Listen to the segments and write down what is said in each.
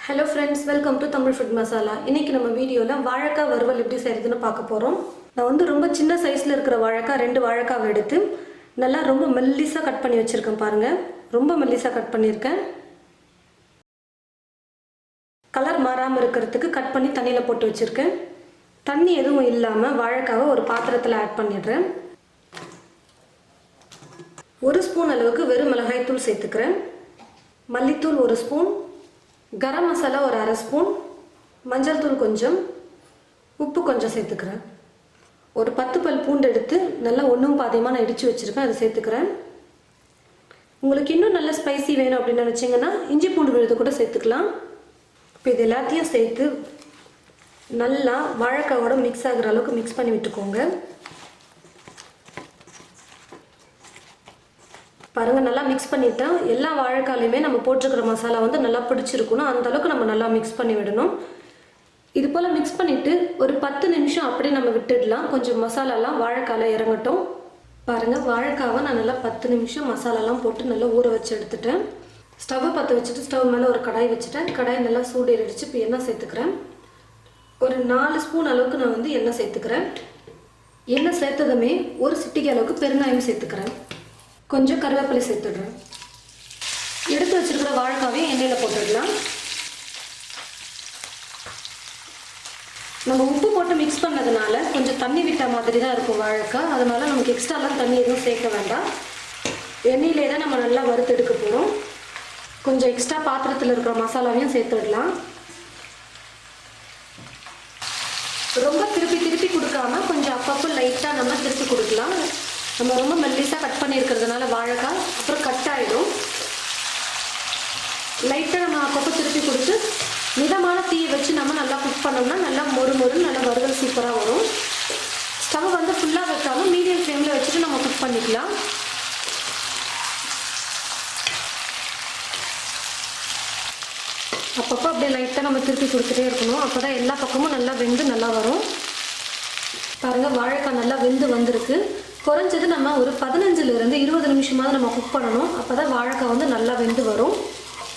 Hello friends, welcome to Tamil Food Masala. இன்னைக்கு நம்ம வீடியோல வாழைக்காய் வறுவல் எப்படி செய்யறதுன்னு பார்க்க போறோம். நான் வந்து ரொம்ப சின்ன சைஸ்ல இருக்கிற வாழைக்காய் ரெண்டு வாழைக்காய் எடுத்து நல்லா ரொம்ப மெல்லிசா கட் பண்ணி வச்சிருக்கேன் பாருங்க. ரொம்ப மெல்லிசா கட் பண்ணிருக்கேன். கலர் மாறாம இருக்கிறதுக்கு கட் பண்ணி தண்ணியில போட்டு வச்சிருக்கேன். தண்ணி எதுவும் இல்லாம வாழைக்காவை ஒரு பாத்திரத்துல ஆட் பண்ணிடுறேன். 1 ஸ்பூன் அளவுக்கு வெறும் மிளகாய் தூள் சேர்த்துக்கிறேன். மல்லித்தூள் 1 ஸ்பூன், கரம் மசாலா ஒரு 1/2 ஸ்பூன், மஞ்சள் தூள் கொஞ்சம், உப்பு கொஞ்சம் சேர்த்துக்கிறேன். ஒரு 10 பல் பூண்டு எடுத்து நல்லா ஒன்றும் பாதியமாக நான் இடித்து வச்சுருக்கேன், அதை சேர்த்துக்கிறேன். உங்களுக்கு இன்னும் நல்ல ஸ்பைசி வேணும் அப்படின்னு நினச்சிங்கன்னா இஞ்சி பூண்டு விழுது கூட சேர்த்துக்கலாம். இப்போ இது எல்லாத்தையும் சேர்த்து நல்லா வாழைக்காவோட மிக்ஸ் ஆகிற அளவுக்கு மிக்ஸ் பண்ணி விட்டுக்கோங்க. பாருங்க, நல்லா மிக்ஸ் பண்ணிட்டேன். எல்லா வாழைக்காயிலுமே நம்ம போட்டிருக்கிற மசாலா வந்து நல்லா பிடிச்சிருக்கணும், அந்த அளவுக்கு நம்ம நல்லா மிக்ஸ் பண்ணி விடணும். இது போல் மிக்ஸ் பண்ணிவிட்டு ஒரு 10 நிமிஷம் அப்படியே நம்ம விட்டுடலாம். கொஞ்சம் மசாலாலாம் வாழைக்காயில் இறங்கட்டும். பாருங்கள், வாழைக்காவை நான் நல்லா 10 நிமிஷம் மசாலாலாம் போட்டு நல்லா ஊற வச்சு எடுத்துட்டேன். ஸ்டவ்வை பற்ற வச்சுட்டு ஸ்டவ் மேலே ஒரு கடாய் வச்சுட்டேன். கடாய் நல்லா சூடு ஏறிடுச்சு. இப்போ எண்ணெய் சேர்த்துக்கிறேன். ஒரு 4 ஸ்பூன் அளவுக்கு நான் வந்து எண்ணெய் சேர்த்துக்கிறேன். எண்ணெய் சேர்த்ததுமே ஒரு சிட்டிகை அளவுக்கு பெருங்காயம் சேர்த்துக்கிறேன். கொஞ்சம் கருவேப்பிலை சேர்த்துடுறேன். எடுத்து வச்சிருக்கிற வாழைக்காவையும் எண்ணெயில் போட்டுடலாம். நம்ம உப்பு போட்டு மிக்ஸ் பண்ணதுனால கொஞ்சம் தண்ணி விட்ட மாதிரி தான் இருக்கும் வாழைக்காய். அதனால நமக்கு எக்ஸ்ட்ராலாம் தண்ணி எதுவும் சேர்க்க வேண்டாம். எண்ணெயிலே தான் நம்ம நல்லா வறுத்து எடுக்க போகிறோம். கொஞ்சம் எக்ஸ்ட்ரா பாத்திரத்தில் இருக்கிற மசாலாவையும் சேர்த்துடலாம். ரொம்ப திருப்பி திருப்பி கொடுக்காம கொஞ்சம் அப்பப்போ லைட்டாக நம்ம திருப்பி கொடுக்கலாம். நம்ம ரொம்ப மெல்லிஸாக கட் பண்ணியிருக்கிறதுனால வாழைக்காய் அப்புறம் கட் ஆகிடும். லைட்டாக நம்ம அப்பப்போ திருப்பி கொடுத்து மிதமான தீயை வச்சு நம்ம நல்லா குக் பண்ணோம்னா நல்லா மொறுன்னு நல்லா வறுவல் சூப்பராக வரும். ஸ்டவ் வந்து ஃபுல்லாக வைக்காமல் மீடியம் ஃப்ளேமில் வச்சுட்டு நம்ம குக் பண்ணிக்கலாம். அப்பப்போ அப்படியே லைட்டாக நம்ம திருப்பி கொடுத்துட்டே இருக்கணும். அப்போ தான் எல்லா பக்கமும் நல்லா வெந்து நல்லா வரும். பாருங்கள், வாழைக்காய் நல்லா வெந்து வந்திருக்கு. குறைஞ்சது நம்ம ஒரு 15லிருந்து 20 நிமிஷமாவது நம்ம குக் பண்ணணும். அப்போ தான் வாழைக்காய் வந்து நல்லா வெந்து வரும்.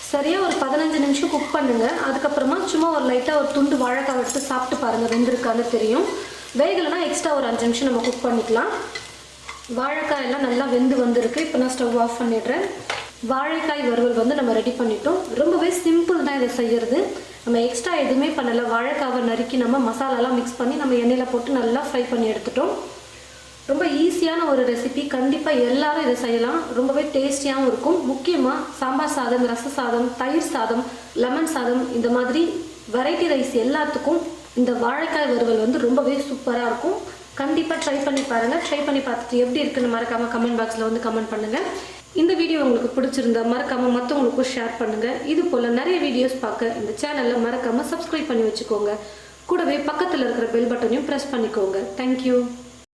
சரியாக ஒரு 15 நிமிஷம் குக் பண்ணுங்கள். அதுக்கப்புறமா சும்மா ஒரு லைட்டாக ஒரு துண்டு வாழைக்காய் எடுத்து சாப்பிட்டு பாருங்கள், வெந்திருக்கான்னு தெரியும். வேகலைன்னா எக்ஸ்ட்ரா ஒரு 5 நிமிஷம் நம்ம குக் பண்ணிக்கலாம். வாழைக்காய் எல்லாம் நல்லா வெந்து வந்திருக்கு. இப்போ நான் ஸ்டவ் ஆஃப் பண்ணிடுறேன். வாழைக்காய் வறுவல் வந்து நம்ம ரெடி பண்ணிட்டோம். ரொம்பவே சிம்பிள் தான் இதை செய்கிறது. நம்ம எக்ஸ்ட்ரா எதுவுமே பண்ணலை. வாழைக்காவை நறுக்கி நம்ம மசாலாலாம் மிக்ஸ் பண்ணி நம்ம எண்ணெயில் போட்டு நல்லா ஃப்ரை பண்ணி எடுத்துட்டோம். ரொம்ப ஈஸியான ஒரு ரெசிபி. கண்டிப்பாக எல்லாரும் இதை செய்யலாம். ரொம்பவே டேஸ்டியாகவும் இருக்கும். முக்கியமாக சாம்பார் சாதம், ரச சாதம், தயிர் சாதம், லெமன் சாதம், இந்த மாதிரி வெரைட்டி ரைஸ் எல்லாத்துக்கும் இந்த வாழைக்காய் வறுவல் வந்து ரொம்பவே சூப்பராக இருக்கும். கண்டிப்பாக ட்ரை பண்ணி பாருங்கள். ட்ரை பண்ணி பார்த்துட்டு எப்படி இருக்குன்னு மறக்காமல் கமெண்ட் பாக்ஸில் வந்து கமெண்ட் பண்ணுங்கள். இந்த வீடியோ உங்களுக்கு பிடிச்சிருந்தா மறக்காமல் மற்றவங்களுக்கும் ஷேர் பண்ணுங்கள். இது போல் நிறைய வீடியோஸ் பார்க்க இந்த சேனலில் மறக்காமல் சப்ஸ்கிரைப் பண்ணி வச்சுக்கோங்க. கூடவே பக்கத்தில் இருக்கிற பெல் பட்டனையும் ப்ரெஸ் பண்ணிக்கோங்க. தேங்க்யூ.